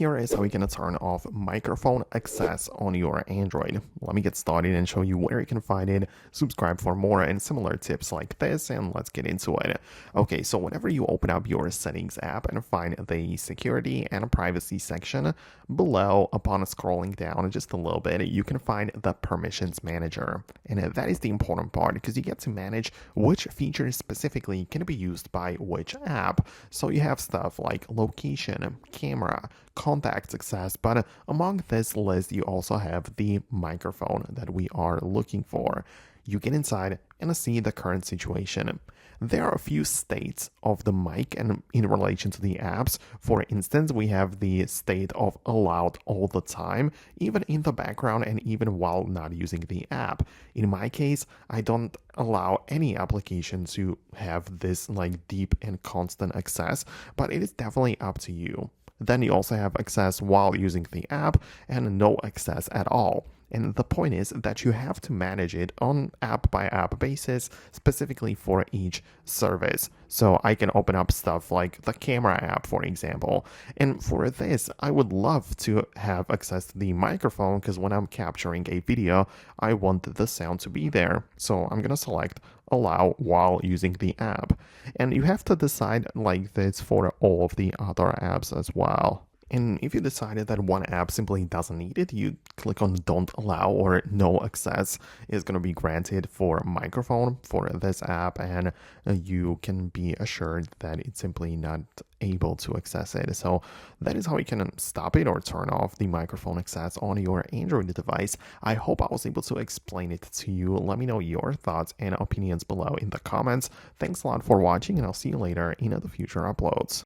here is how you can turn off microphone access on your Android. Let me get started and show you where you can find it. Subscribe for more and similar tips like this, and let's get into it. Okay, so whenever you open up your settings app and find the security and privacy section below, upon scrolling down just a little bit, you can find the permissions manager. And that is the important part because you get to manage which features specifically can be used by which app. So you have stuff like location, camera, contact access, but among this list you also have the microphone that we are looking for. You get inside and see the current situation. There are a few states of the mic and in relation to the apps. For instance, we have the state of allowed all the time, even in the background and even while not using the app. In my case, I don't allow any application to have this like deep and constant access, but it is definitely up to you. Then you also have access while using the app and no access at all. And the point is that you have to manage it on app by app basis, specifically for each service. So I can open up stuff like the camera app, for example. And for this, I would love to have access to the microphone because when I'm capturing a video, I want the sound to be there. So I'm going to select allow while using the app. And you have to decide like this for all of the other apps as well. And if you decided that one app simply doesn't need it, you click on don't allow or no access is going to be granted for microphone for this app, and you can be assured that it's simply not able to access it. So that is how you can stop it or turn off the microphone access on your Android device. I hope I was able to explain it to you. Let me know your thoughts and opinions below in the comments. Thanks a lot for watching, and I'll see you later in the future uploads.